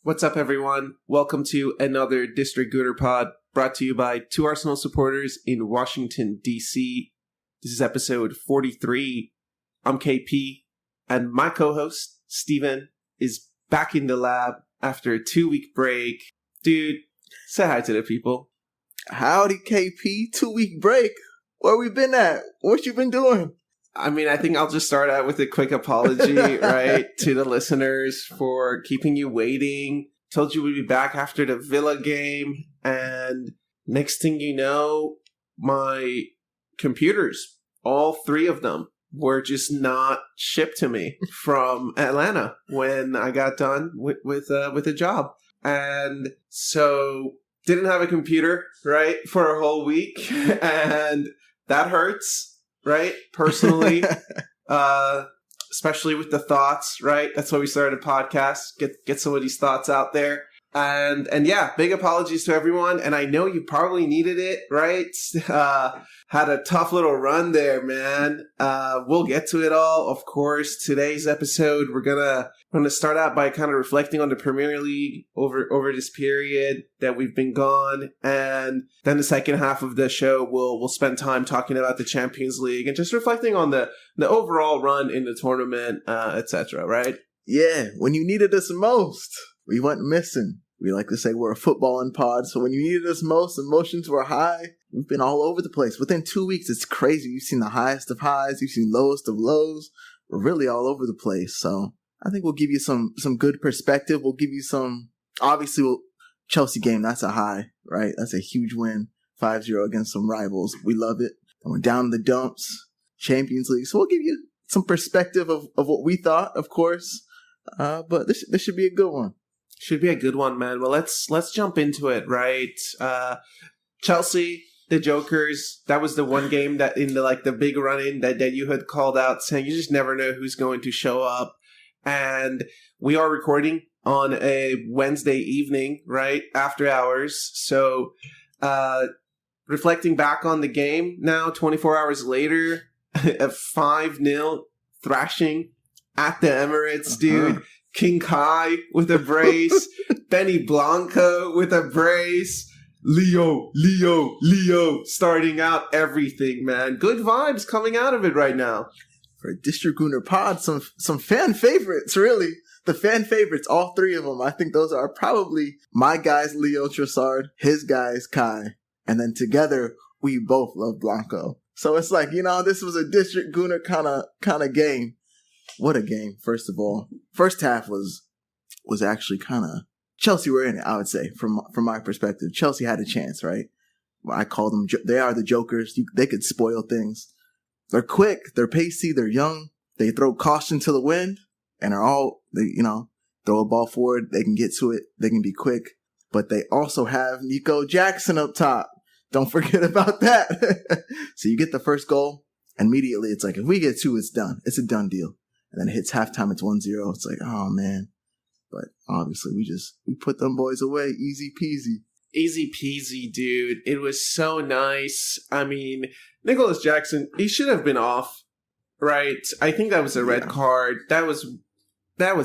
What's up, everyone? Welcome to another District Gooner Pod, brought to you by two Arsenal supporters in Washington, D.C. This is episode 43. I'm KP, and my co-host, Steven, is back in the lab after a 2-week break. Dude, say hi to the people. Howdy, KP. 2-week break. Where we been at? What you been doing? I mean, I think I'll just start out with a quick apology, right, to the listeners for keeping you waiting. Told you we'd be back after the Villa game, and next thing you know, my computers, all three of them, were just not shipped to me from Atlanta when I got done with a job. And so didn't have a computer, right, for a whole week, and that hurts. Right? Personally, especially with the thoughts, right? That's why we started a podcast. Get some of these thoughts out there. And yeah, big apologies to everyone. And I know you probably needed it, right? Had a tough little run there, man. We'll get to it all, of course. Today's episode, we're gonna start out by kind of reflecting on the Premier League over this period that we've been gone, and then the second half of the show we'll spend time talking about the Champions League and just reflecting on the overall run in the tournament, etc. Right? Yeah, when you needed us most, we went missing. We like to say we're a footballing pod, so when you needed us most, emotions were high. We've been all over the place. Within 2 weeks, it's crazy. You've seen the highest of highs. You've seen lowest of lows. We're really all over the place. So I think we'll give you some good perspective. We'll give you some, obviously, Chelsea game, that's a high, right? That's a huge win, 5-0 against some rivals. We love it. And we're down in the dumps, Champions League. So we'll give you some perspective of what we thought, of course. But this should be a good one. Should be a good one, man. Well, let's jump into it, right? Chelsea, the Jokers, that was the one game that in the big run-in that you had called out, saying you just never know who's going to show up. And we are recording on a Wednesday evening, right, after hours. So reflecting back on the game now, 24 hours later, a 5-0 thrashing at the Emirates, dude. King Kai with a brace, Benny Blanco with a brace, Leo, starting out everything, man. Good vibes coming out of it right now. For District Gooner Pod, some fan favorites, really. The fan favorites, all three of them. I think those are probably my guys, Leo Trossard, his guys, Kai. And then together, we both love Blanco. So it's like, this was a District Gooner kind of game. What a game, first of all. First half was actually kind of... Chelsea were in it, I would say, from my perspective. Chelsea had a chance, right? I call them... They are the Jokers. They could spoil things. They're quick. They're pacey. They're young. They throw caution to the wind and are all... throw a ball forward. They can get to it. They can be quick. But they also have Nico Jackson up top. Don't forget about that. So you get the first goal. Immediately, it's like, if we get two, it's done. It's a done deal. And then it hits halftime, it's 1-0. It's like, oh, man. But obviously, we put them boys away. Easy peasy. Easy peasy, dude. It was so nice. I mean, Nicholas Jackson, he should have been off, right? I think that was a red card. That was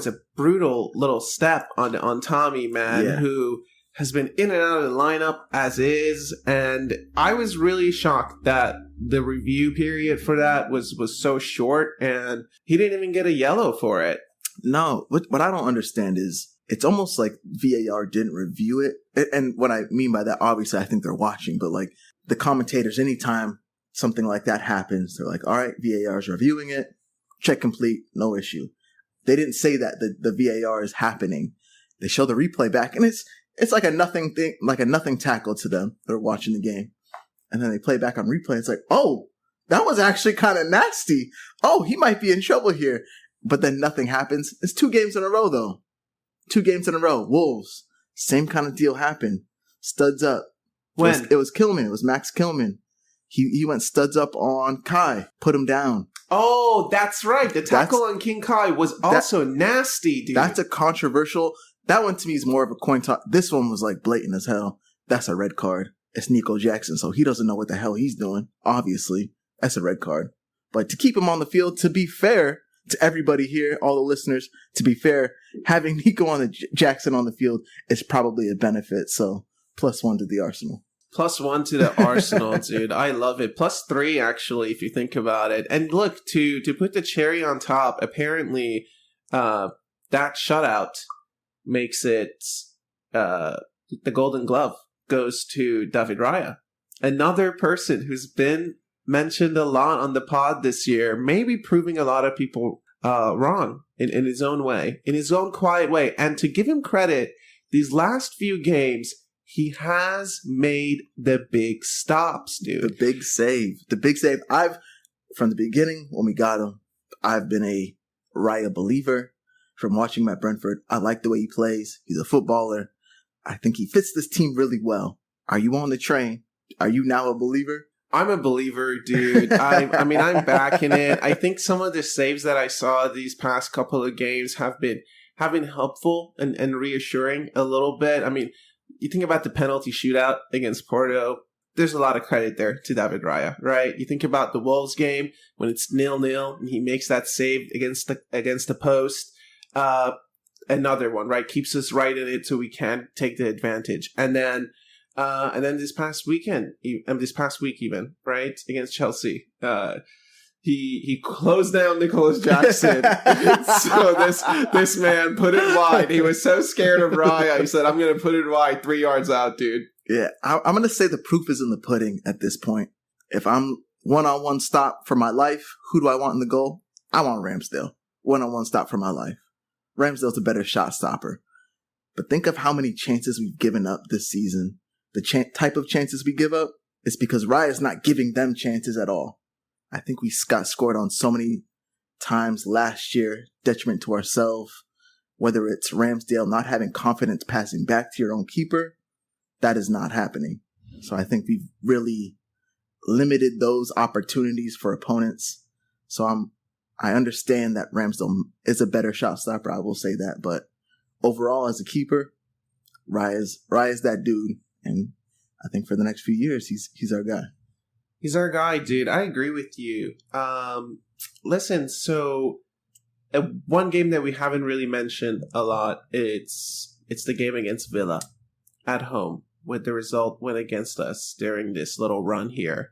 a brutal little step on Tommy, man, who has been in and out of the lineup as is. And I was really shocked that the review period for that was so short, and he didn't even get a yellow for it. No, what I don't understand is it's almost like VAR didn't review it. And what I mean by that, obviously, I think they're watching, but like the commentators, anytime something like that happens, they're like, all right, VAR is reviewing it. Check complete. No issue. They didn't say that the VAR is happening. They show the replay back, and it's like a nothing thing, like a nothing tackle to them. They're watching the game. And then they play back on replay. It's like, oh, that was actually kind of nasty. Oh, he might be in trouble here. But then nothing happens. It's 2 games in a row, though. 2 games in a row. Wolves. Same kind of deal happened. Studs up. When? It was Kilman. It was Max Kilman. He went studs up on Kai. Put him down. Oh, that's right. The tackle on King Kai was also nasty, dude. That's a controversial... That one to me is more of a coin toss. This one was like blatant as hell. That's a red card. It's Nico Jackson, so he doesn't know what the hell he's doing. Obviously, that's a red card. But to keep him on the field, to be fair, to everybody here, all the listeners, to be fair, having Nico on the Jackson on the field is probably a benefit. So +1 to the Arsenal. +1 to the Arsenal, dude. I love it. +3, actually, if you think about it. And look, to put the cherry on top, apparently that shutout makes it the Golden Glove goes to David Raya. Another person who's been mentioned a lot on the pod this year, maybe proving a lot of people wrong in his own way, in his own quiet way. And to give him credit, these last few games, he has made the big stops, dude. The big save. From the beginning, when we got him, I've been a Raya believer. From watching him at Brentford, I like the way he plays. He's a footballer. I think he fits this team really well. Are you on the train? Are you now a believer? I'm a believer, dude. I mean, I'm backing it. I think some of the saves that I saw these past couple of games have been helpful and reassuring a little bit. I mean, you think about the penalty shootout against Porto, there's a lot of credit there to David Raya, right? You think about the Wolves game when it's 0-0 and he makes that save against the post. Another one, right? Keeps us right in it so we can take the advantage. And then this past week even, right? Against Chelsea, he closed down Nicholas Jackson. So this man put it wide. He was so scared of Raya. He said, I'm going to put it wide 3 yards out, dude. Yeah, I'm going to say the proof is in the pudding at this point. If I'm one-on-one stop for my life, who do I want in the goal? I want Ramsdale. One-on-one stop for my life. Ramsdale's a better shot stopper. But think of how many chances we've given up this season. The type of chances we give up is because Raya's not giving them chances at all. I think we got scored on so many times last year, detriment to ourselves. Whether it's Ramsdale not having confidence passing back to your own keeper, that is not happening. So I think we've really limited those opportunities for opponents. So I understand that Ramsdale is a better shot stopper. I will say that, but overall, as a keeper, Raya's that dude, and I think for the next few years, he's our guy. He's our guy, dude. I agree with you. Listen, so one game that we haven't really mentioned a lot, it's the game against Villa at home, with the result went against us during this little run here,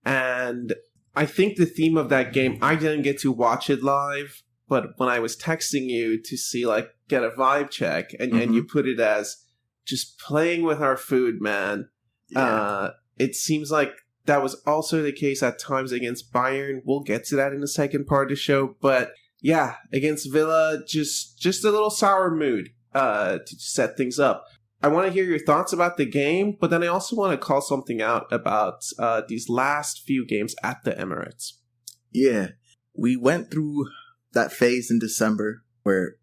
and I think the theme of that game, I didn't get to watch it live, but when I was texting you to see, get a vibe check, and you put it as just playing with our food, man. Yeah. It seems like that was also the case at times against Bayern. We'll get to that in the second part of the show. But yeah, against Villa, just a little sour mood to set things up. I want to hear your thoughts about the game, but then I also want to call something out about these last few games at the Emirates. Yeah, we went through that phase in December where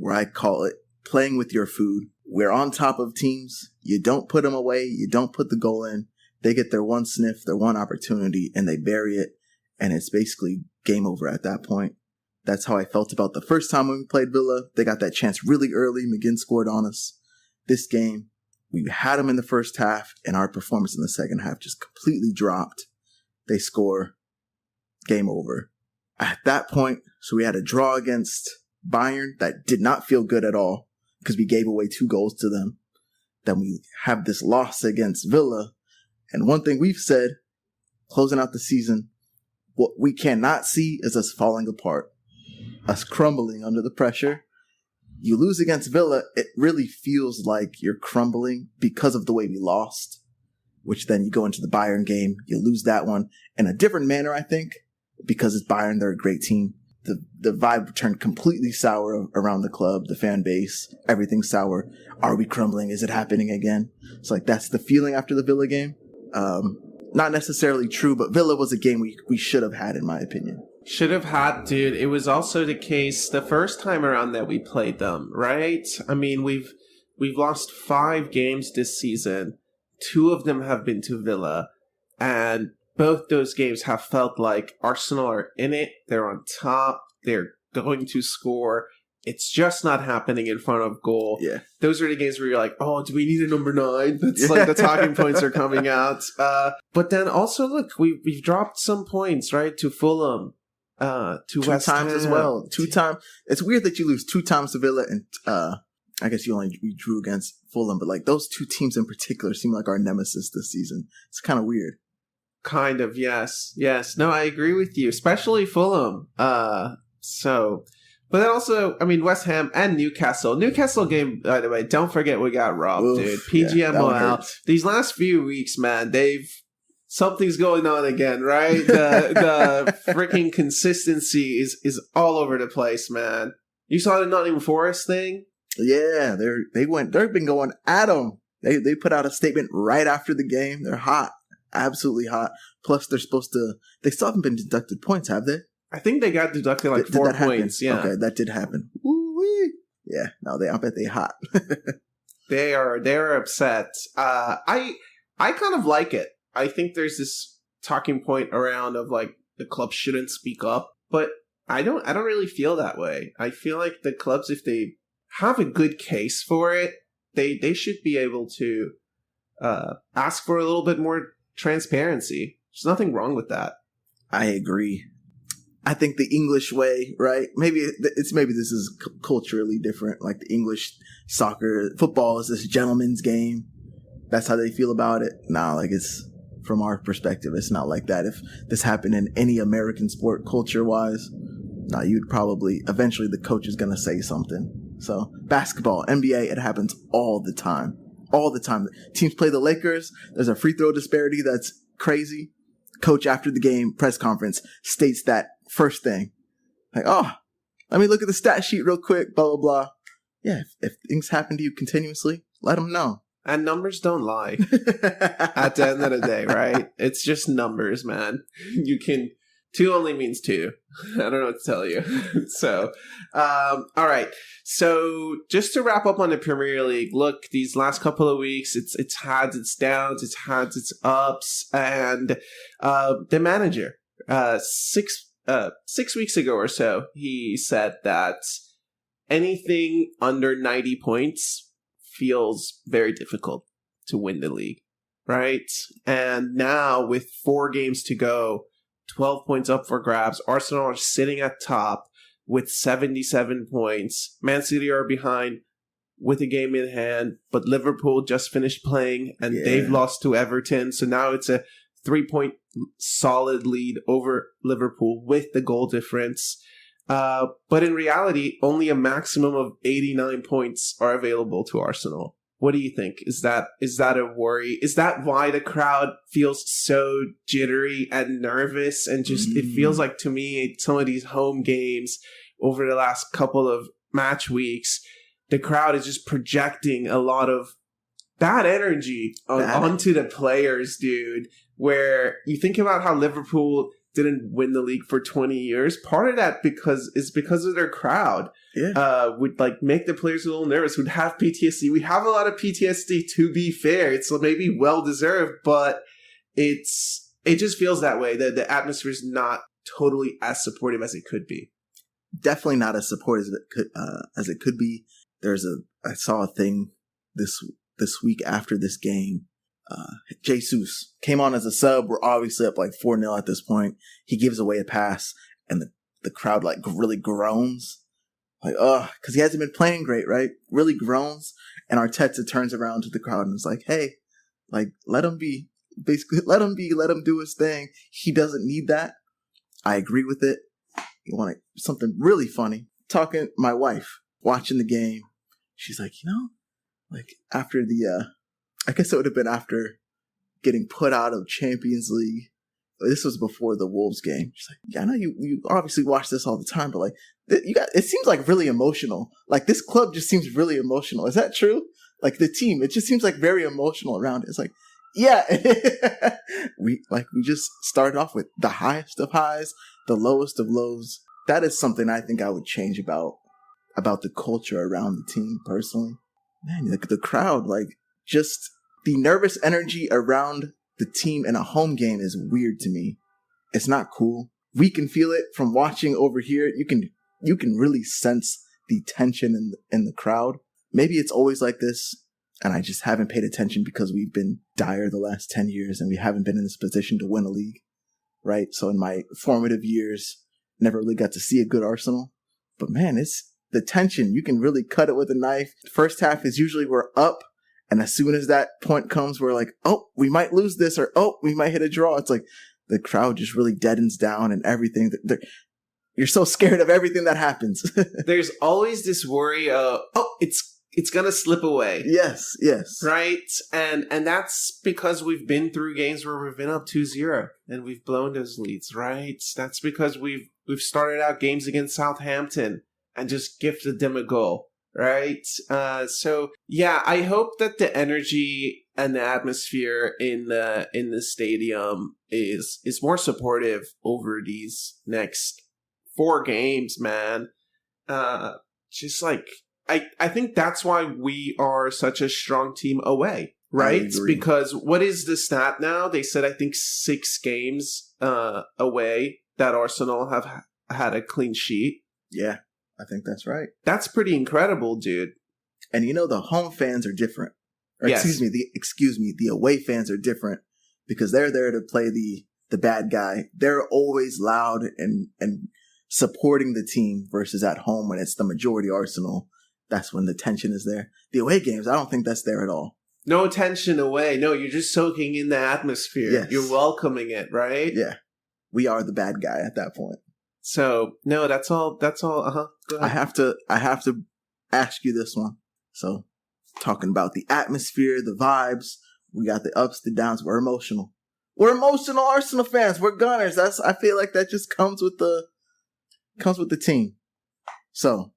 I call it playing with your food. We're on top of teams. You don't put them away. You don't put the goal in. They get their one sniff, their one opportunity, and they bury it. And it's basically game over at that point. That's how I felt about the first time when we played Villa. They got that chance really early. McGinn scored on us. This game, we had them in the first half, and our performance in the second half just completely dropped. They score. Game over. At that point, so we had a draw against Bayern that did not feel good at all because we gave away 2 goals to them. Then we have this loss against Villa. And one thing we've said, closing out the season, what we cannot see is us falling apart, us crumbling under the pressure. You lose against Villa, it really feels like you're crumbling because of the way we lost, which then you go into the Bayern game, you lose that one in a different manner, I think, because it's Bayern, they're a great team. The vibe turned completely sour around the club, the fan base, everything's sour. Are we crumbling? Is it happening again? It's like that's the feeling after the Villa game. Not necessarily true, but Villa was a game we should have had, in my opinion. Should have had, dude. It was also the case the first time around that we played them, right? I mean, we've lost 5 games this season. 2 of them have been to Villa, and both those games have felt like Arsenal are in it. They're on top. They're going to score. It's just not happening in front of goal. Yeah. Those are the games where you're like, oh, do we need a number 9? That's like the talking points are coming out. But then also, look, we've dropped some points, right, to Fulham, to two West times Ham as well. 2 times. It's weird that you lose 2 times to Villa, and I guess you drew against Fulham, but like those 2 teams in particular seem like our nemesis this season. It's kind of weird. Kind of, yes. No, I agree with you, especially Fulham. But then also, I mean, West Ham and Newcastle. Newcastle game, by the way, don't forget we got robbed, dude. PGMOL. These last few weeks, man, something's going on again, right? The freaking consistency is all over the place, man. You saw the Nottingham Forest thing? Yeah, they've been going at them. They put out a statement right after the game. They're hot. Absolutely hot. Plus, they still haven't been deducted points, have they? I think they got deducted like 4 points. Happen? Yeah. Okay, that did happen. Woo-wee. Yeah, no, I bet they hot. They're upset. I kind of like it. I think there's this talking point around of like the club shouldn't speak up, but I don't really feel that way. I feel like the clubs, if they have a good case for it, they should be able to ask for a little bit more transparency. There's nothing wrong with that. I agree. I think the English way, right? Maybe this is culturally different. Like the English football is this gentleman's game. That's how they feel about it. Nah, like it's from our perspective, it's not like that. If this happened in any American sport culture wise, you'd probably eventually the coach is gonna say something. So basketball, NBA, it happens all the time. All the time. Teams play the Lakers. There's a free throw disparity that's crazy. Coach after the game press conference states that first thing. Like, let me look at the stat sheet real quick, blah, blah, blah. Yeah, if things happen to you continuously, let them know. And numbers don't lie at the end of the day, right? It's just numbers, man. 2 only means 2. I don't know what to tell you. So, all right. So just to wrap up on the Premier League, look, these last couple of weeks, it's had its downs, it's had its ups, and the manager, 6 weeks ago or so, he said that anything under 90 points feels very difficult to win the league, right? And now with 4 games to go, 12 points up for grabs, Arsenal are sitting at top with 77 points. Man City are behind with a game in hand, but Liverpool just finished playing and they've lost to Everton. So now it's a 3-point solid lead over Liverpool with the goal difference. But in reality, only a maximum of 89 points are available to Arsenal. What do you think? Is that a worry? Is that why the crowd feels so jittery and nervous? And just, it feels like to me, some of these home games over the last couple of match weeks, the crowd is just projecting a lot of bad energy onto the players, dude. Where you think about how Liverpool didn't win the league for 20 years. Part of that is because of their crowd. Yeah. Would like make the players a little nervous, would have PTSD. We have a lot of PTSD, to be fair. It's maybe well deserved, but it just feels that way. The atmosphere is not totally as supportive as it could be. Definitely not as supportive as it could be. I saw a thing this week after this game. Jesus came on as a sub. We're obviously up like 4-0 at this point. He gives away a pass and the crowd like really groans. Like, because he hasn't been playing great, right? Really groans. And Arteta turns around to the crowd and is like, hey, like, let him be. Basically, let him do his thing. He doesn't need that. I agree with it. You want something really funny. Talking my wife, watching the game. She's like, like after I guess it would have been after getting put out of Champions League. This was before the Wolves game. She's like, yeah, I know you obviously watch this all the time, but like, it seems like really emotional. Like this club just seems really emotional. Is that true? Like the team, it just seems like very emotional around it. It's like, yeah, we just started off with the highest of highs, the lowest of lows. That is something I think I would change about the culture around the team personally. Man, like the crowd, like just the nervous energy around the team in a home game is weird to me. It's not cool. We can feel it from watching over here. You can really sense the tension in the crowd. Maybe it's always like this, and I just haven't paid attention because we've been dire the last 10 years and we haven't been in this position to win a league, right? So in my formative years, Never really got to see a good Arsenal. But man, it's the tension. You can really cut it with a knife. First half is usually we're up. And as soon as that point comes, we're like, oh, we might lose this, or oh, we might hit a draw. It's like the crowd just really deadens down and everything. You're so scared of everything that happens. There's always this worry of, oh, it's gonna slip away. Yes. Right? And that's because we've been through games where we've been up 2-0 and we've blown those leads, right? That's because we've started out games against Southampton and just gifted them a goal, right? So yeah, I hope that the energy and the atmosphere in the stadium is more supportive over these next 4 games, man. Just like I think that's why we are such a strong team away, right? Because what is the stat now? They said I think 6 games away that Arsenal have had a clean sheet. Yeah, I think that's right. That's pretty incredible, dude. And the home fans are different. Or yes. Excuse me, the away fans are different because they're there to play the bad guy. They're always loud and supporting the team versus at home when it's the majority Arsenal. That's when the tension is there. The away games, I don't think that's there at all. No tension away. No, you're just soaking in the atmosphere. Yes. You're welcoming it, right? Yeah. We are the bad guy at that point. So, no, that's all. Uh-huh. Go ahead. I have to ask you this one. So, talking about the atmosphere, the vibes, we got the ups, the downs. We're emotional. We're emotional Arsenal fans. We're Gunners. I feel like that just comes with the team. So,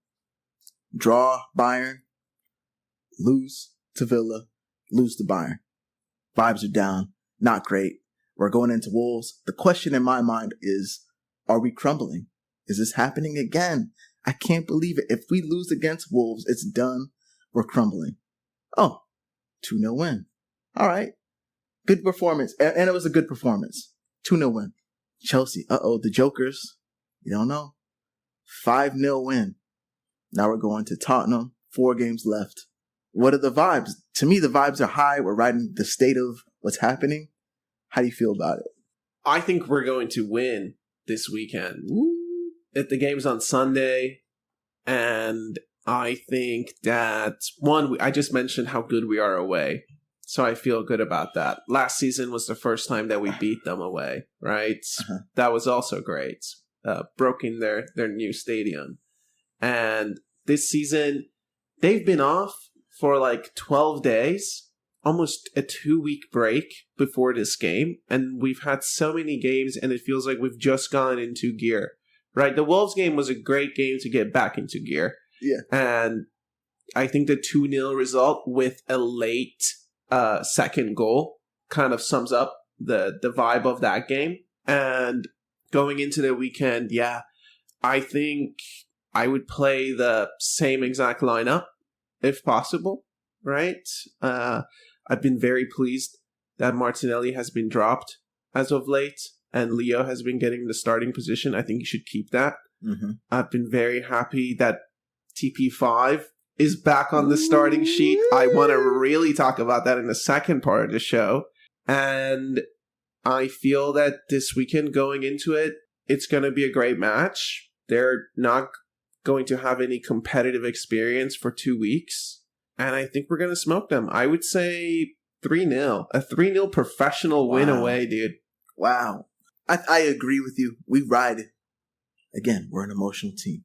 draw Bayern, lose to Villa, lose to Bayern. Vibes are down. Not great. We're going into Wolves. The question in my mind is, are we crumbling? Is this happening again? I can't believe it. If we lose against Wolves, it's done. We're crumbling. Oh, 2-0 win. All right. Good performance. And it was a good performance. 2-0 win. Chelsea. The Jokers. You don't know. 5-0 win. Now we're going to Tottenham. 4 games left. What are the vibes? To me, the vibes are high. We're riding the state of what's happening. How do you feel about it? I think we're going to win this weekend. The game's on Sunday. And I think that, one, I just mentioned how good we are away. So I feel good about that. Last season was the first time that we beat them away, right? Uh-huh. That was also great. Broken their new stadium. And this season, they've been off for like 12 days, almost a 2-week break before this game. And we've had so many games and it feels like we've just gone into gear, right? The Wolves game was a great game to get back into gear. Yeah. And I think the 2-0 result with a late second goal kind of sums up the vibe of that game. And going into the weekend, yeah, I think I would play the same exact lineup if possible, right? I've been very pleased that Martinelli has been dropped as of late and Leo has been getting the starting position. I think you should keep that. Mm-hmm. I've been very happy that TP5 is back on the starting sheet. I want to really talk about that in the second part of the show. And I feel that this weekend going into it, it's going to be a great match. They're not going to have any competitive experience for 2 weeks. And I think we're going to smoke them. I would say 3-0. A 3-0 professional win away, dude. Wow. I agree with you. We ride it. Again, we're an emotional team.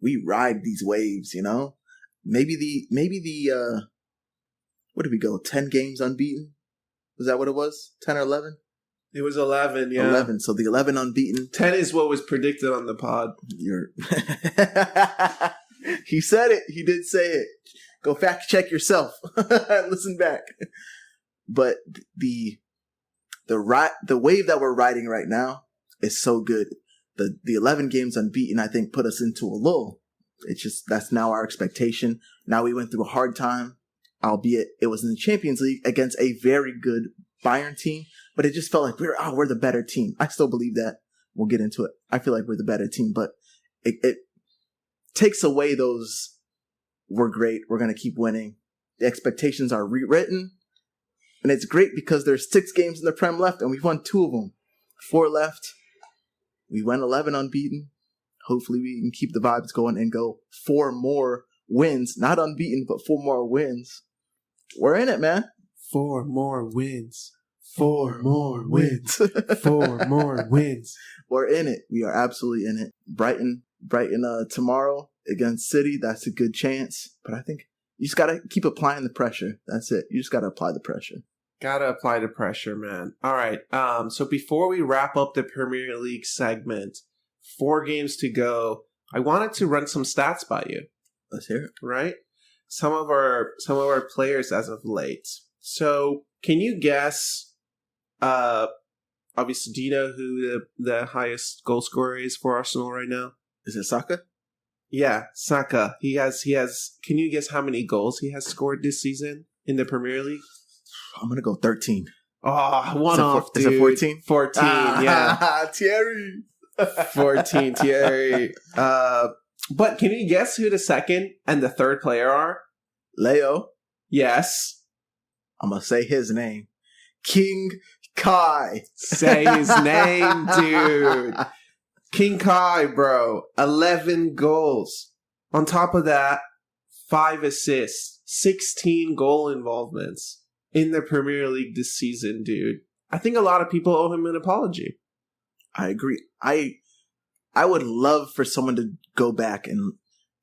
We ride these waves, Maybe the what did we go? 10 games unbeaten? Was that what it was? 10 or 11? It was 11, yeah. 11. So the 11 unbeaten. 10 is what was predicted on the pod. He said it. He did say it. Go fact check yourself. Listen back. But the wave that we're riding right now is so good. The 11 games unbeaten, I think, put us into a lull. It's just, that's now our expectation. Now we went through a hard time, albeit it was in the Champions League against a very good Bayern team, but it just felt like we're the better team. I still believe that. We'll get into it. I feel like we're the better team, but it takes away those, we're great, we're going to keep winning. The expectations are rewritten, and it's great because there's 6 games in the Prem left, and we've won 2 of them. 4 left. We went 11 unbeaten. Hopefully we can keep the vibes going and go 4 more wins. Not unbeaten, but 4 more wins. We're in it, man. 4 more wins. 4 more wins. 4 more wins. We're in it. We are absolutely in it. Brighton tomorrow against City. That's a good chance. But I think you just got to keep applying the pressure. That's it. You just got to apply the pressure. Gotta apply the pressure, man. All right. So before we wrap up the Premier League segment, 4 games to go. I wanted to run some stats by you. Let's hear it. Right? Some of our players as of late. So can you guess? Obviously, do you know who the highest goal scorer is for Arsenal right now? Is it Saka? Yeah, Saka. He has. Can you guess how many goals he has scored this season in the Premier League? I'm gonna go 13. Oh, one off, dude. Is it 14? 14, yeah. Thierry. 14, Thierry. But can you guess who the second and the third player are? Leo. Yes. I'm gonna say his name. King Kai. Say his name, dude. King Kai, bro. 11 goals. On top of that, 5 assists. 16 goal involvements in the Premier League this season, dude. I think a lot of people owe him an apology. I agree. I would love for someone to go back and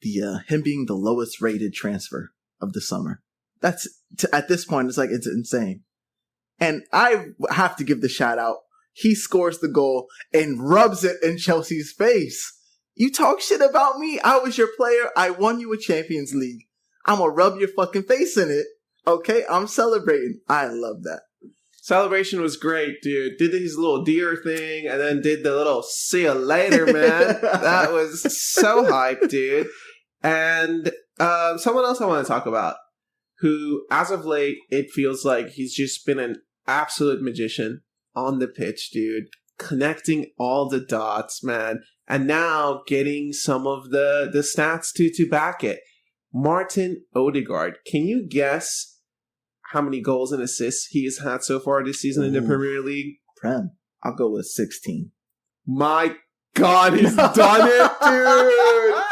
him being the lowest rated transfer of the summer. That's at this point, it's insane. And I have to give the shout out. He scores the goal and rubs it in Chelsea's face. You talk shit about me. I was your player. I won you a Champions League. I'm gonna rub your fucking face in it. Okay, I'm celebrating. I love that. Celebration was great, dude. Did his little deer thing and then did the little see you later, man. That was so hype, dude. And someone else I want to talk about who, as of late, it feels like he's just been an absolute magician on the pitch, dude. Connecting all the dots, man. And now getting some of the stats to back it. Martin Odegaard. Can you guess how many goals and assists he has had so far this season in the Premier League? Prem. I'll go with 16. My God, he's done it, dude!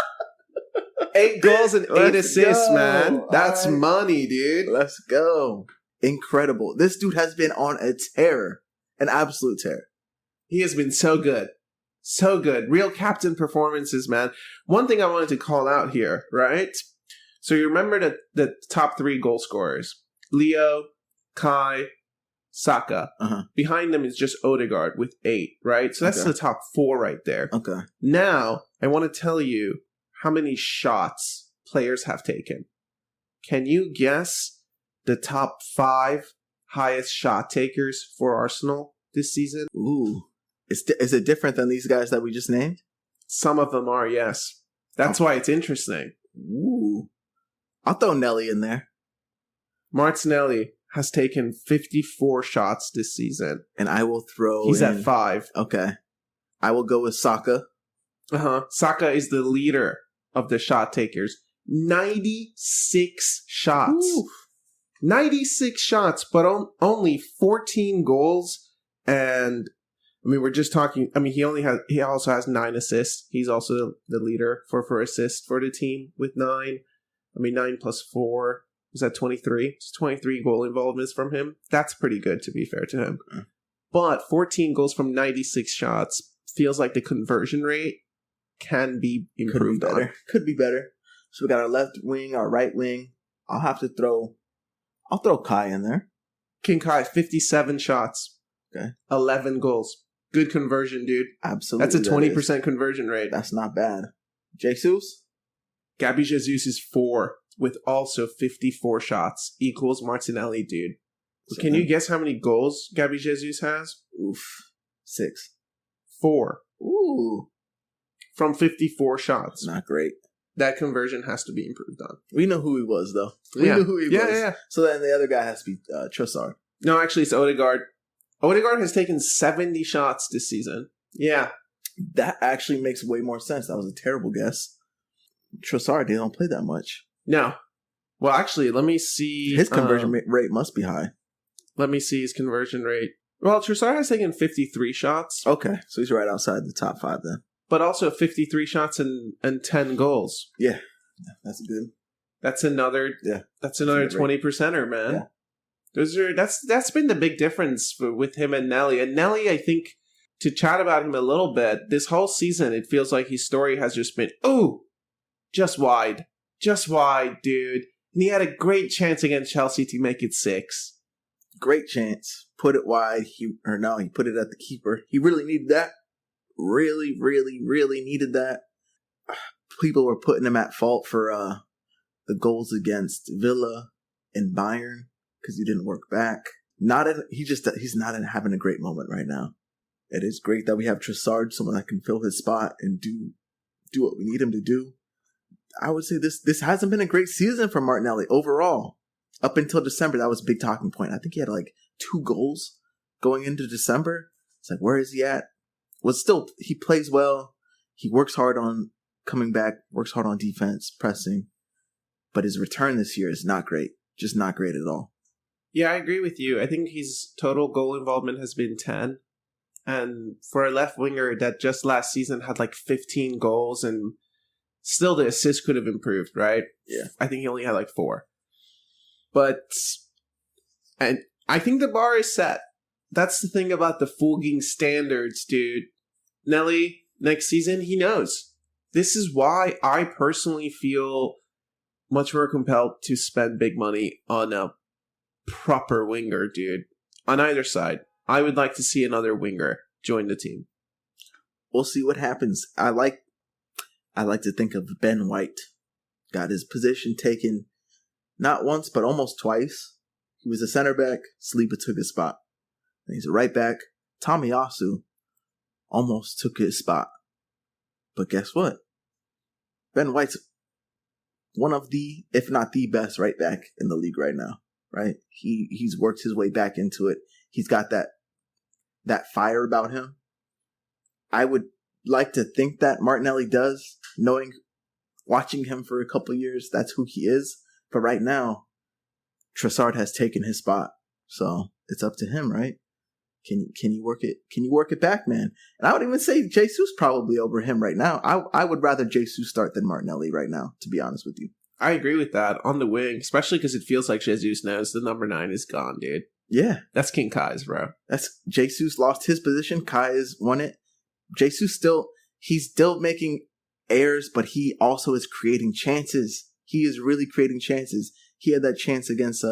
8 goals and 8 assists, man. That's money, dude. Let's go. Incredible. This dude has been on a tear. An absolute tear. He has been so good. So good. Real captain performances, man. One thing I wanted to call out here, right? So you remember the top 3 goal scorers. Leo, Kai, Saka. Uh-huh. Behind them is just Odegaard with 8, right? So that's the top 4 right there. Okay. Now, I want to tell you how many shots players have taken. Can you guess the top 5 highest shot takers for Arsenal this season? Ooh. Is it different than these guys that we just named? Some of them are, yes. That's why it's interesting. Ooh. I'll throw Nelly in there. Martinelli has taken 54 shots this season. And I will throw He's at 5. Okay. I will go with Saka. Saka is the leader of the shot takers. 96 shots. Ooh. 96 shots, but only 14 goals. And I mean, we're just talking. I mean, he also has 9 assists. He's also the leader for assists for the team with 9. I mean, 9 plus 4 is that 23? It's 23 goal involvements from him. That's pretty good, to be fair to him. Okay. But 14 goals from 96 shots feels like the conversion rate can be improved. Could be better. So we got our left wing, our right wing. I'll throw Kai in there. King Kai, 57 shots. Okay. 11 goals. Good conversion, dude. Absolutely. That's a 20% conversion rate. That's not bad. Jesus? Gabby Jesus is 4 with also 54 shots. Equals Martinelli, dude. So can you guess how many goals Gabby Jesus has? Oof. 6. 4. Ooh. From 54 shots. Not great. That conversion has to be improved on. We know who he was, though. We knew who he was. Yeah. So then the other guy has to be Trossard. No, actually, it's Odegaard. Odegaard has taken 70 shots this season. Yeah. That actually makes way more sense. That was a terrible guess. Trossard, they don't play that much. No. Well, actually, let me see. His conversion rate must be high. Let me see his conversion rate. Well, Trossard has taken 53 shots. Okay, so he's right outside the top 5 then. But also 53 shots and 10 goals. Yeah, that's good. That's another 20%er, man. Yeah. That's been the big difference with him and Nelly. And Nelly, I think, to chat about him a little bit, this whole season, it feels like his story has just been, just wide, dude. And he had a great chance against Chelsea to make it 6. Great chance. Put it wide. He put it at the keeper. He really needed that. Really, really, really needed that. People were putting him at fault for the goals against Villa and Bayern because he didn't work back. He's not having a great moment right now. It is great that we have Trossard, someone that can fill his spot and do what we need him to do. I would say this hasn't been a great season for Martinelli overall. Up until December, that was a big talking point. I think he had like 2 goals going into December. It's like, where is he at? Well, still, he plays well. He works hard on coming back, works hard on defense, pressing. But his return this year is not great. Just not great at all. Yeah, I agree with you. I think his total goal involvement has been 10. And for a left winger that just last season had like 15 goals and still the assist could have improved, right? Yeah. I think he only had like 4. And I think the bar is set. That's the thing about the Fulging standards, dude. Nelly, next season, he knows. This is why I personally feel much more compelled to spend big money on a proper winger, dude. On either side. I would like to see another winger join the team. We'll see what happens. I like to think of Ben White. Got his position taken not once, but almost twice. He was a center back. Saliba took his spot. And he's a right back. Tomiyasu almost took his spot. But guess what? Ben White's one of the, if not the best right back in the league right now. Right? He's worked his way back into it. He's got that fire about him. I would like to think that Martinelli does, watching him for a couple of years, that's who he is. But right now, Trossard has taken his spot. So it's up to him, right? Can you work it? Can you work it back, man? And I would even say Jesus probably over him right now. I would rather Jesus start than Martinelli right now, to be honest with you. I agree with that on the wing, especially because it feels like Jesus knows the number 9 is gone, dude. Yeah. That's King Kai's, bro. That's Jesus lost his position. Kai has won it. Jesus he's still making errors, but he also is creating chances. He is really creating chances. He had that chance against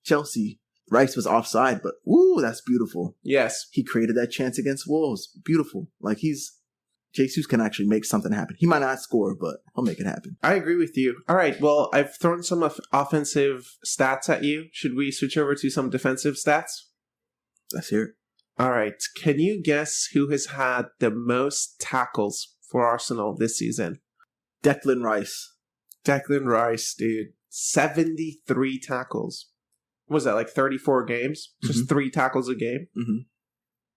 Chelsea. Rice was offside, but woo, that's beautiful. Yes. He created that chance against Wolves. Beautiful. Like Jesus can actually make something happen. He might not score, but he'll make it happen. I agree with you. All right, well, I've thrown some offensive stats at you. Should we switch over to some defensive stats? Let's hear it. All right. Can you guess who has had the most tackles for Arsenal this season? Declan Rice. Declan Rice, dude. 73 tackles. What was that, like 34 games? Just 3 tackles a game? Mm-hmm.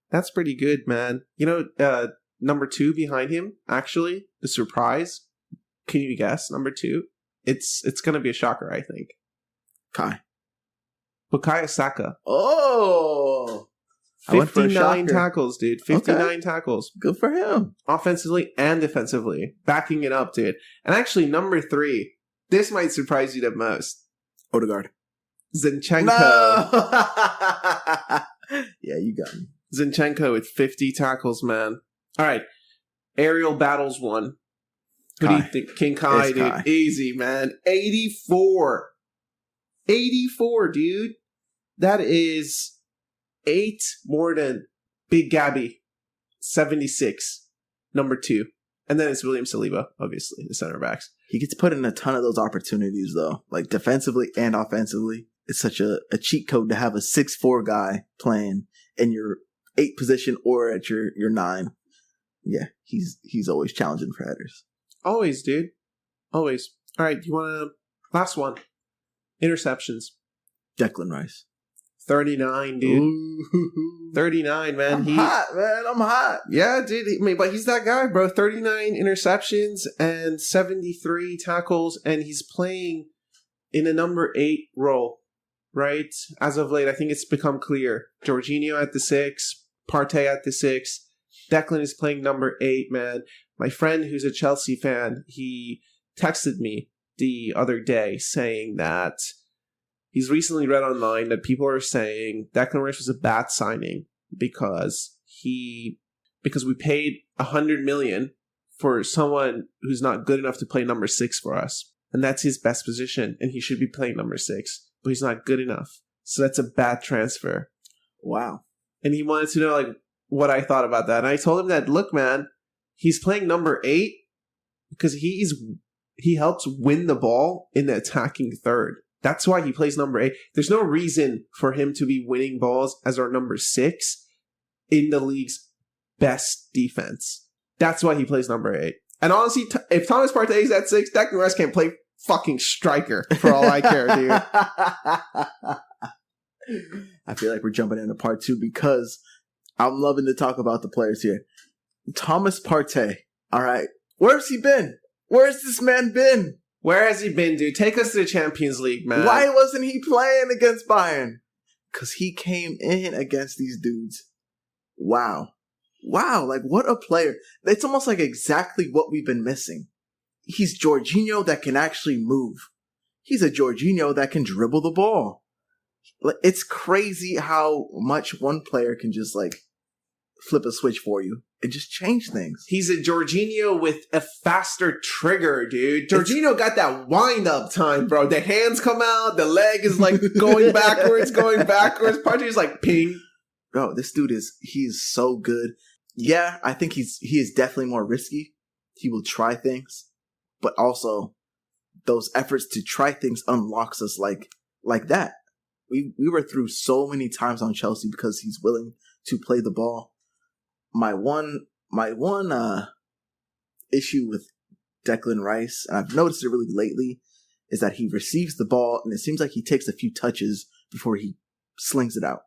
That's pretty good, man. You know, number 2 behind him, actually, the surprise. Can you guess number 2? It's going to be a shocker, I think. Kai. Bukayo Saka. Oh! 59 tackles, dude. 59 tackles. Good for him. Offensively and defensively. Backing it up, dude. And actually, number 3. This might surprise you the most. Odegaard. Zinchenko. No! Yeah, you got me. Zinchenko with 50 tackles, man. All right. Aerial battles 1. Who do you think? King Kai, dude. Kai. Easy, man. 84. 84, dude. That is 8 more than Big Gabby. 76. Number 2. And then it's William Saliba, obviously, the center backs. He gets put in a ton of those opportunities, though. Like, defensively and offensively. It's such a cheat code to have a 6'4" guy playing in your 8 position or at your 9. Yeah, he's always challenging for headers. Always, dude. Always. All right, you want to... Last one. Interceptions. Declan Rice. 39, dude. Ooh. 39, man. I'm hot, man. I'm hot. Yeah, dude. I mean, but he's that guy, bro. 39 interceptions and 73 tackles, and he's playing in a number 8 role right? As of late, I think it's become clear. Jorginho at the 6, Partey at the 6. Declan is playing number 8, man. My friend who's a Chelsea fan, he texted me the other day saying that he's recently read online that people are saying Declan Rice was a bad signing because we paid 100 million for someone who's not good enough to play number 6 for us. And that's his best position, and he should be playing number 6, but he's not good enough. So that's a bad transfer. Wow. And he wanted to know like what I thought about that. And I told him that, look, man, he's playing number 8 because he helps win the ball in the attacking third. That's why he plays number 8. There's no reason for him to be winning balls as our number 6 in the league's best defense. That's why he plays number 8. And honestly, if Thomas Partey is at 6, Declan Rice can play fucking striker for all I care, dude. I feel like we're jumping into part 2 because I'm loving to talk about the players here. Thomas Partey. All right. Where's he been? Where's this man been? Where has he been, dude? Take us to the Champions League, man. Why wasn't he playing against Bayern? Because he came in against these dudes. Wow. Wow, like what a player. It's almost like exactly what we've been missing. He's Jorginho that can actually move. He's a Jorginho that can dribble the ball. It's crazy how much one player can just like flip a switch for you and just change things. He's a Jorginho with a faster trigger, dude. Jorginho got that wind-up time, bro. The hands come out, the leg is like going backwards. Partey's like ping. Bro, this dude he's so good. Yeah, I think he is definitely more risky. He will try things, but also those efforts to try things unlocks us like that. We were through so many times on Chelsea because he's willing to play the ball. My one issue with Declan Rice, and I've noticed it really lately, is that he receives the ball and it seems like he takes a few touches before he slings it out.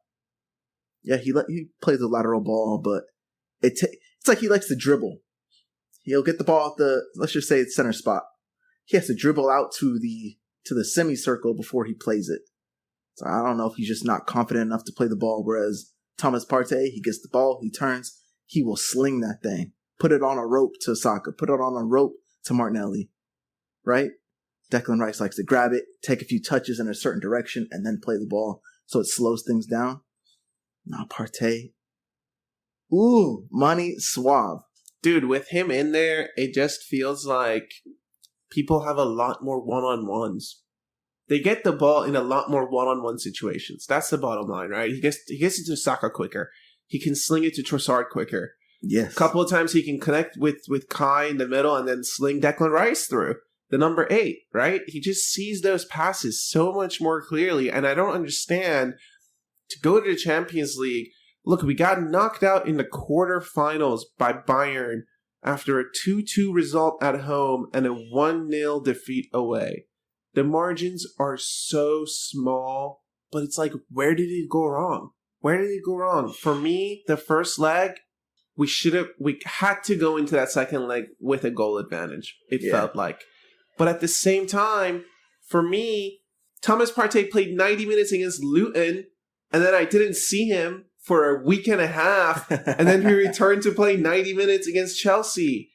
Yeah, he plays the lateral ball, but it's like he likes to dribble. He'll get the ball at let's just say it's center spot. He has to dribble out to the semicircle before he plays it. So I don't know if he's just not confident enough to play the ball. Whereas Thomas Partey, he gets the ball, he turns, he will sling that thing, put it on a rope to Saka, put it on a rope to Martinelli, right? Declan Rice likes to grab it, take a few touches in a certain direction, and then play the ball, so it slows things down. Now Partey, ooh, money suave. Dude, with him in there, it just feels like people have a lot more one-on-ones. They get the ball in a lot more one-on-one situations. That's the bottom line, right? He gets it to Saka quicker. He can sling it to Trossard quicker. Yes. A couple of times he can connect with Kai in the middle and then sling Declan Rice through. The number 8, right? He just sees those passes so much more clearly. And I don't understand, to go to the Champions League, look, we got knocked out in the quarterfinals by Bayern after a 2-2 result at home and a 1-0 defeat away. The margins are so small, but it's like, where did it go wrong? Where did it go wrong? For me, the first leg, we had to go into that second leg with a goal advantage, it felt like. But at the same time, for me, Thomas Partey played 90 minutes against Luton, and then I didn't see him for a week and a half, and then he returned to play 90 minutes against Chelsea.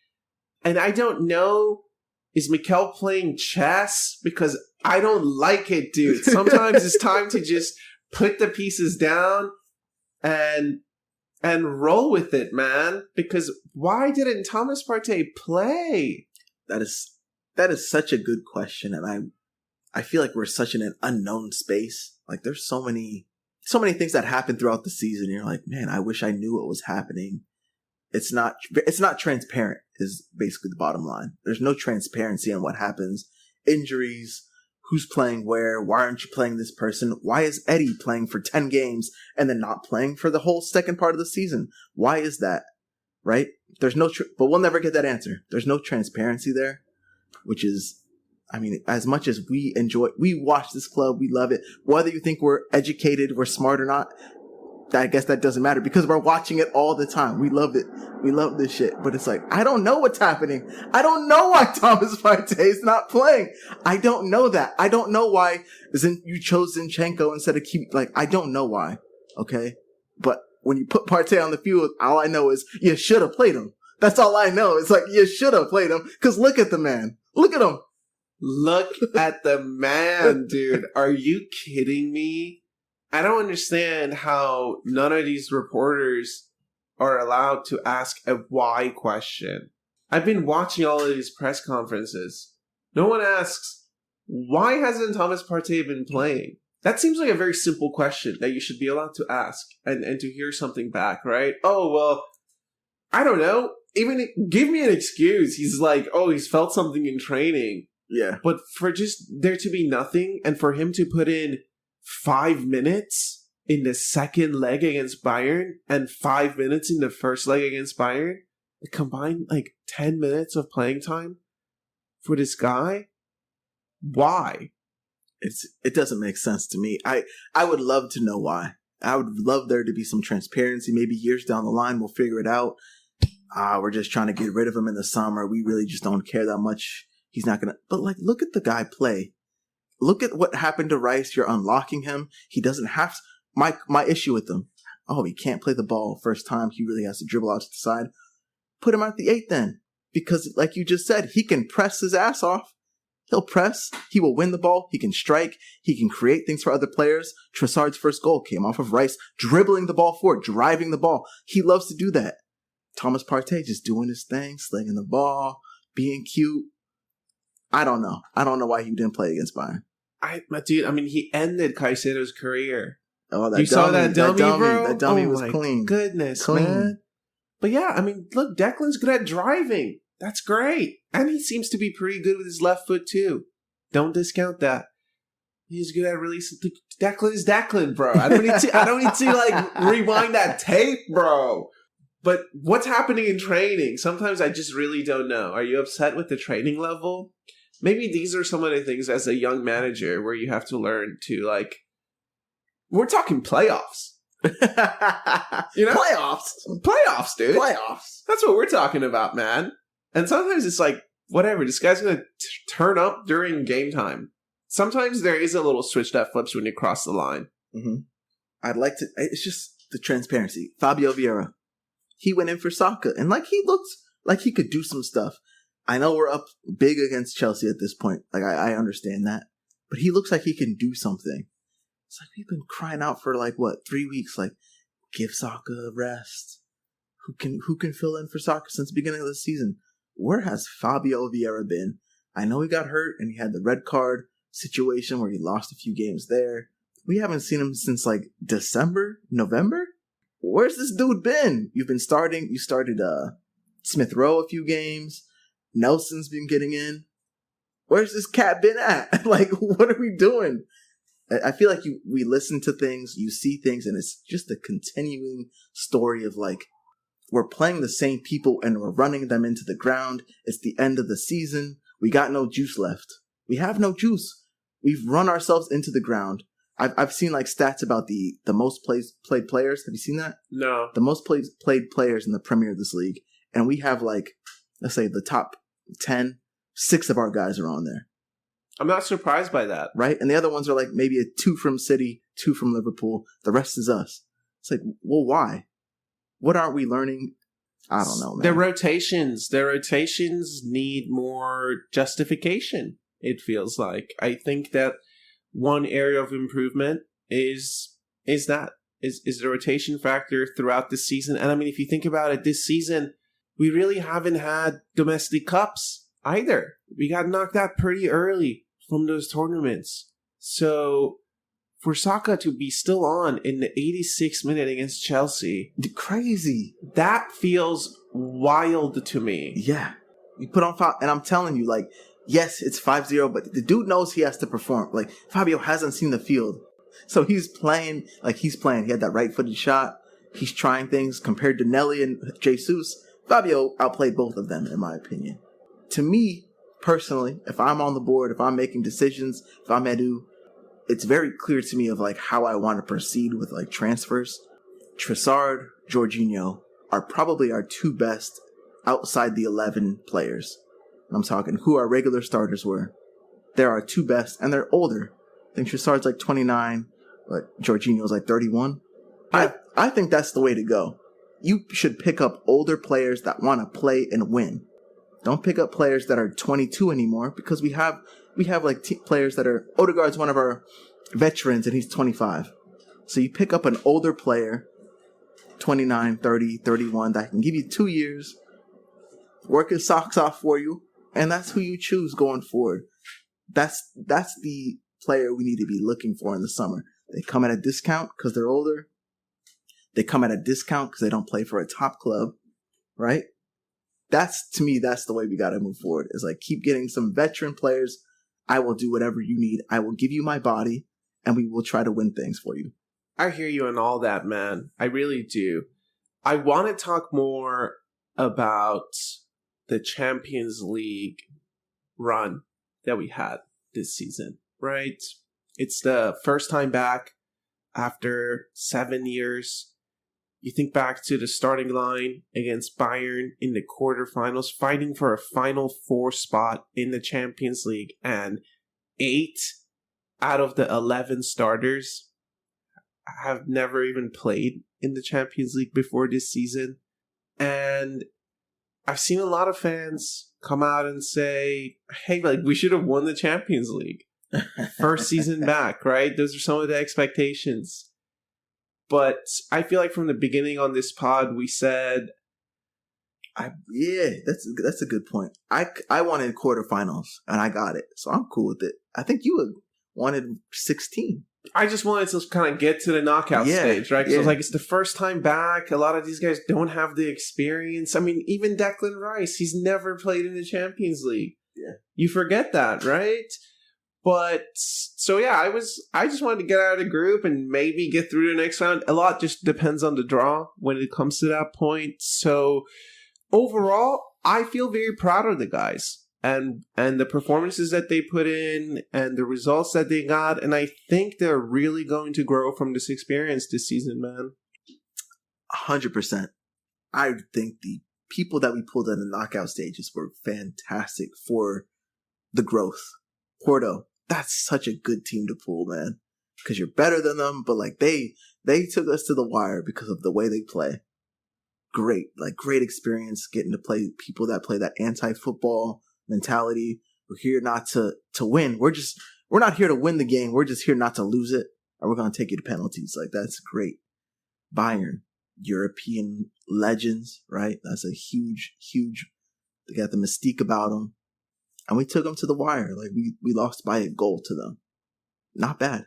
And I don't know, is Mikel playing chess? Because I don't like it, dude. Sometimes it's time to just put the pieces down and roll with it, man. Because why didn't Thomas Partey play? That is such a good question, and I feel like we're such in an unknown space. Like there's so many things that happen throughout the season. You're like, man, I wish I knew what was happening. It's not transparent is basically the bottom line. There's no transparency on what happens. Injuries, who's playing where, why aren't you playing this person? Why is Eddie playing for 10 games and then not playing for the whole second part of the season? Why is that? Right? There's no, but we'll never get that answer. There's no transparency there, which is, I mean, as much as we watch this club, we love it. Whether you think we're educated, we're smart or not, I guess that doesn't matter because we're watching it all the time. We love it. We love this shit. But it's like, I don't know what's happening. I don't know why Thomas Partey is not playing. I don't know that. I don't know why you chose Zinchenko instead of I don't know why. Okay? But when you put Partey on the field, all I know is you should have played him. That's all I know. It's like, you should have played him because look at the man. Look at him. Look at the man, dude. Are you kidding me? I don't understand how none of these reporters are allowed to ask a why question. I've been watching all of these press conferences. No one asks, why hasn't Thomas Partey been playing? That seems like a very simple question that you should be allowed to ask and to hear something back, right? Oh, well, I don't know. Even give me an excuse. He's like, oh, he's felt something in training. Yeah. But for just there to be nothing and for him to put in 5 minutes in the second leg against Bayern and 5 minutes in the first leg against Bayern, combined 10 minutes of playing time for this guy? Why? It doesn't make sense to me. I would love to know why. I would love there to be some transparency. Maybe years down the line we'll figure it out. We're just trying to get rid of him in the summer. We really just don't care that much. He's not gonna. But look at the guy play. Look at what happened to Rice. You're unlocking him. He doesn't have to. My issue with him. Oh, he can't play the ball first time. He really has to dribble out to the side. Put him at the 8 then. Because like you just said, he can press his ass off. He'll press. He will win the ball. He can strike. He can create things for other players. Trossard's first goal came off of Rice dribbling the ball forward, driving the ball. He loves to do that. Thomas Partey just doing his thing, slinging the ball, being cute. I don't know. I don't know why he didn't play against Bayern. He ended Caicedo's career. Oh, you saw that dummy, bro? That dummy was clean. Goodness, man. But yeah, look, Declan's good at driving. That's great. And he seems to be pretty good with his left foot, too. Don't discount that. He's good at releasing. Declan is Declan, bro. I don't need to rewind that tape, bro. But what's happening in training? Sometimes I just really don't know. Are you upset with the training level? Maybe these are some of the things as a young manager where you have to learn to, we're talking playoffs. Playoffs, dude. Playoffs. That's what we're talking about, man. And sometimes it's whatever, this guy's going to turn up during game time. Sometimes there is a little switch that flips when you cross the line. Mm-hmm. It's just the transparency. Fabio Vieira. He went in for Saka, and he looks like he could do some stuff. I know we're up big against Chelsea at this point. I understand that. But he looks like he can do something. It's we've been crying out for 3 weeks, give Saka a rest. Who can fill in for Saka since the beginning of the season? Where has Fabio Vieira been? I know he got hurt and he had the red card situation where he lost a few games there. We haven't seen him since December, November? Where's this dude been? You started Smith Rowe a few games. Nelson's been getting in. Where's this cat been at? What are we doing? I feel like we listen to things, you see things, and it's just a continuing story of we're playing the same people and we're running them into the ground. It's the end of the season. We got no juice left. We have no juice. We've run ourselves into the ground. I've seen stats about the most played players. Have you seen that? No. The most played players in the Premier of this league. And we have let's say the top 10, 6 of our guys are on there. I'm not surprised by that. Right? And the other ones are maybe 2 from City, 2 from Liverpool. The rest is us. It's well, why? What aren't we learning? I don't know, man. Their rotations need more justification, it feels like. I think that one area of improvement is the rotation factor throughout the season. And if you think about it, this season, we really haven't had domestic cups either. We got knocked out pretty early from those tournaments. So for Saka to be still on in the 86th minute against Chelsea, crazy. That feels wild to me. Yeah. You put on and I'm telling you, yes, it's 5-0, but the dude knows he has to perform. Fabio hasn't seen the field. So he's playing he's playing. He had that right-footed shot. He's trying things compared to Nelly and Jesus. Fabio outplayed both of them, in my opinion. To me, personally, if I'm on the board, if I'm making decisions, if I'm Edu, it's very clear to me of how I want to proceed with transfers. Trossard, Jorginho are probably our two best outside the 11 players. I'm talking who our regular starters were. They're our two best, and they're older. I think Trossard's like 29, but Jorginho's like 31. Yeah. I think that's the way to go. You should pick up older players that want to play and win. Don't pick up players that are 22 anymore, because we have like players that are... Odegaard's one of our veterans, and he's 25. So you pick up an older player, 29, 30, 31, that can give you 2 years, work his socks off for you, and that's who you choose going forward. That's the player we need to be looking for in the summer. They come at a discount because they're older. They come at a discount because they don't play for a top club, right? To me, that's the way we got to move forward. Is like, keep getting some veteran players. I will do whatever you need. I will give you my body, and we will try to win things for you. I hear you on all that, man. I really do. I want to talk more about the Champions League run that we had this season, right? It's the first time back after 7 years. You think back to the starting line against Bayern in the quarterfinals, fighting for a Final Four spot in the Champions League, and 8 out of the 11 starters have never even played in the Champions League before this season. And I've seen a lot of fans come out and say, hey, like, we should have won the Champions League. First season back, right? Those are some of the expectations. But I feel like from the beginning on this pod, we said... that's a good point. I wanted quarterfinals, and I got it. So I'm cool with it. I think you wanted 16. I just wanted to kind of get to the knockout stage, right? So it's the first time back. A lot of these guys don't have the experience. I mean, even Declan Rice, he's never played in the Champions League. Yeah. You forget that, right? But, so yeah, I just wanted to get out of the group and maybe get through the next round. A lot just depends on the draw when it comes to that point. So, overall, I feel very proud of the guys. And the performances that they put in and the results that they got. And I think they're really going to grow from this experience this season, man. 100%. I think the people that we pulled in the knockout stages were fantastic for the growth. Porto, that's such a good team to pull, man. Because you're better than them, but like they took us to the wire because of the way they play. Great experience getting to play people that play that anti-football mentality. We're here not to win. We're not here to win the game. We're just here not to lose it. And we're going to take you to penalties. Like, that's great. Bayern, European legends, right? That's a huge, they got the mystique about them. And we took them to the wire. Like, we lost by a goal to them. Not bad.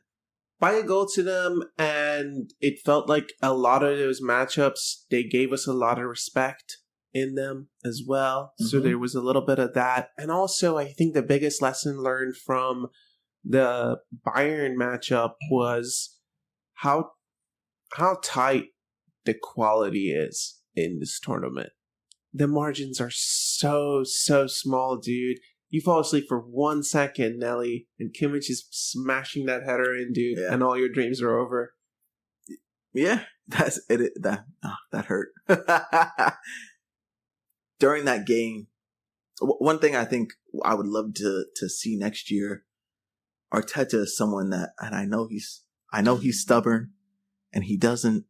By a goal to them, and it felt like a lot of those matchups, they gave us a lot of respect in them as well. Mm-hmm. So there was a little bit of that. And also, I think the biggest lesson learned from the Bayern matchup was how tight the quality is in this tournament. The margins are so small, dude. You fall asleep for 1 second, Nelly, and Kimmich is smashing that header in, dude, and all your dreams are over. Yeah, that's it. That hurt. During that game, one thing I think I would love to see next year, Arteta is someone that, and I know he's stubborn, and he doesn't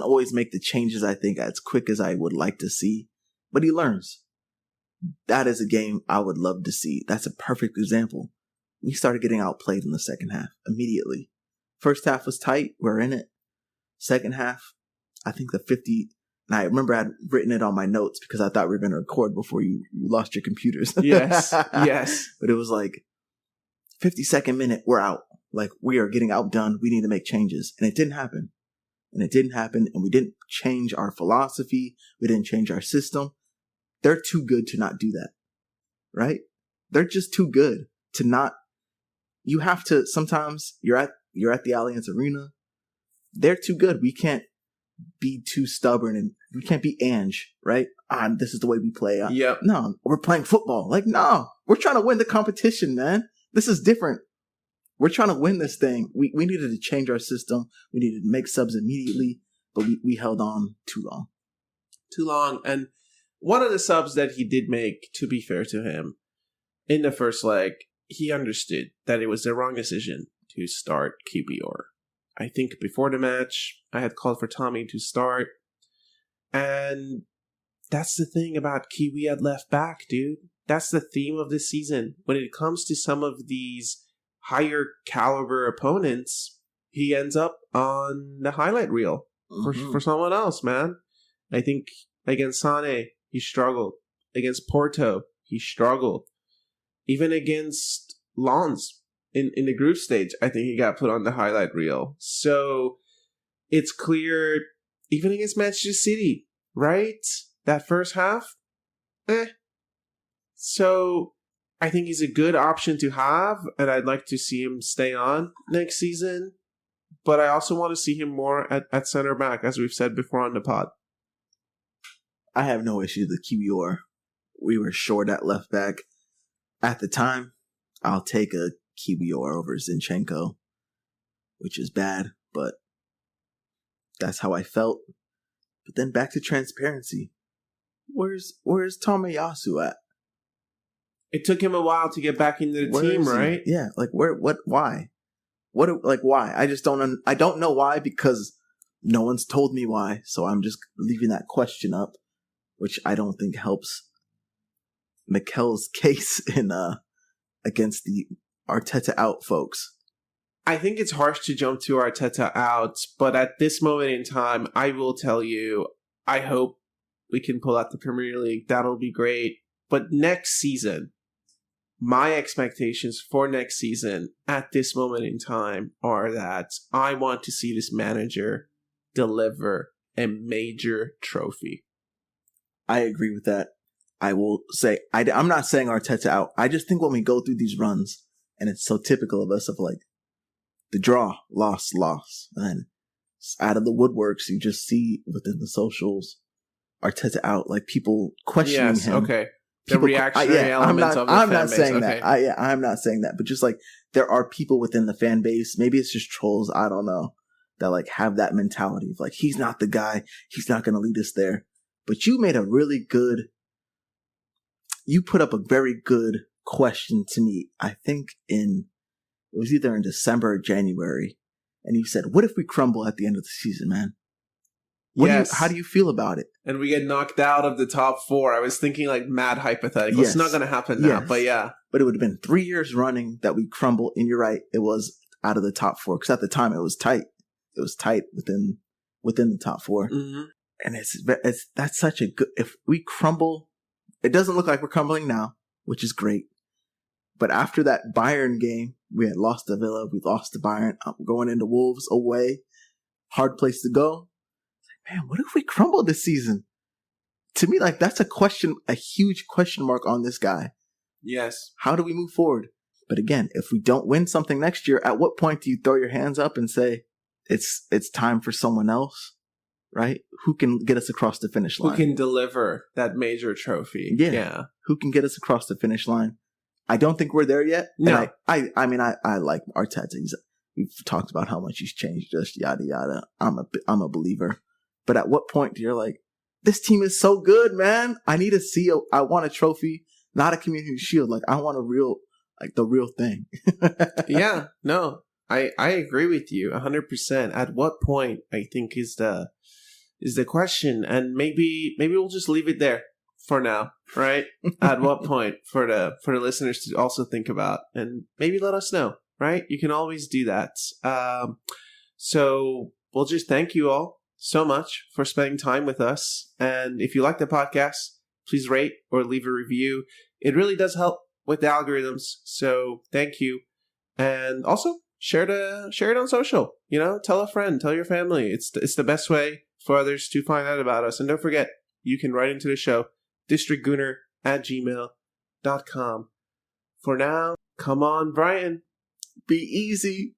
always make the changes, I think, as quick as I would like to see, but he learns. That is a game I would love to see. That's a perfect example. We started getting outplayed in the second half immediately. First half was tight. We're in it. Second half, I think the 50... And I remember I had written it on my notes because I thought we were going to record before you lost your computers. Yes. But it was like 52nd minute, we're out. Like, we are getting outdone. We need to make changes. And it didn't happen. And we didn't change our philosophy. We didn't change our system. They're too good to not do that. Right? They're just too good to not. You have to, sometimes you're at the Allianz Arena. They're too good. We can't be too stubborn, and we can't be Ange, right? This is the way we play. Yep. No, we're playing football. Like, no, we're trying to win the competition, man. This is different. we're trying to win this thing. We needed to change our system. We needed to make subs immediately, but we held on too long. Too long. And one of the subs that he did make, to be fair to him, in the first leg, he understood that it was the wrong decision to start QBR. I think before the match, I had called for Tommy to start. And that's the thing about Kiwi at left back, dude. That's the theme of this season. When it comes to some of these higher caliber opponents, he ends up on the highlight reel for someone else, man. I think against Sane, he struggled. Against Porto, he struggled. Even against Lens in the group stage, I think he got put on the highlight reel. So it's clear, even against Manchester City, right? That first half, So I think he's a good option to have, and I'd like to see him stay on next season. But I also want to see him more at center back, as we've said before on the pod. I have no issue with QBR. We were short at left back. At the time, I'll take a QBR over Zinchenko, which is bad, but that's how I felt. But then back to transparency. Where's Tomiyasu at? It took him a while to get back into the team, right? Yeah, like why? Why? I don't know why, because no one's told me why, so I'm just leaving that question up, which I don't think helps Mikel's case in against the Arteta out folks. I think it's harsh to jump to Arteta out, but at this moment in time, I will tell you, I hope we can pull out the Premier League. That'll be great. But next season, my expectations for next season at this moment in time are that I want to see this manager deliver a major trophy. I agree with that. I will say, I'm not saying Arteta out. I just think when we go through these runs, and it's so typical of us, of like the draw, loss, and out of the woodworks, you just see within the socials, Arteta out, like people questioning him. Okay. The reactionary elements of the fan base. I'm not saying that. I'm not saying that. But just like there are people within the fan base, maybe it's just trolls, I don't know, that like have that mentality of like, he's not the guy, he's not going to lead us there. But you put up a very good question to me, I think it was either in December or January. And you said, what if we crumble at the end of the season, man? How do you feel about it? And we get knocked out of the top 4. I was thinking like mad hypothetical. Yes. It's not going to happen now, but yeah. But it would have been 3 years running that we crumble. And you're right, it was out of the top 4. Because at the time it was tight. It was tight within the top 4. Mm-hmm. And that's such a good, if we crumble, it doesn't look like we're crumbling now, which is great. But after that Bayern game, we had lost to Villa, we lost to Bayern, going into Wolves away, hard place to go. Man, what if we crumble this season? To me, like that's a huge question mark on this guy. Yes. How do we move forward? But again, if we don't win something next year, at what point do you throw your hands up and say, it's time for someone else, right? Who can get us across the finish line? Who can deliver that major trophy? Yeah. Who can get us across the finish line? I don't think we're there yet. No. And I like Arteta. We've talked about how much he's changed, just yada yada. I'm a believer. But at what point do you're like, this team is so good, man. I want a trophy, not a community shield. Like I want the real thing. Yeah, no, I agree with you 100%. At what point, I think is the question, and maybe we'll just leave it there for now, right? At what point for the listeners to also think about, and maybe let us know, right? You can always do that. So we'll just thank you all so much for spending time with us. And if you like the podcast, please rate or leave a review. It really does help with the algorithms. So thank you. And also share it on social. Tell a friend, tell your family. It's the best way for others to find out about us. And don't forget, you can write into the show, districtgooner@gmail.com. For now, come on, Brian. Be easy.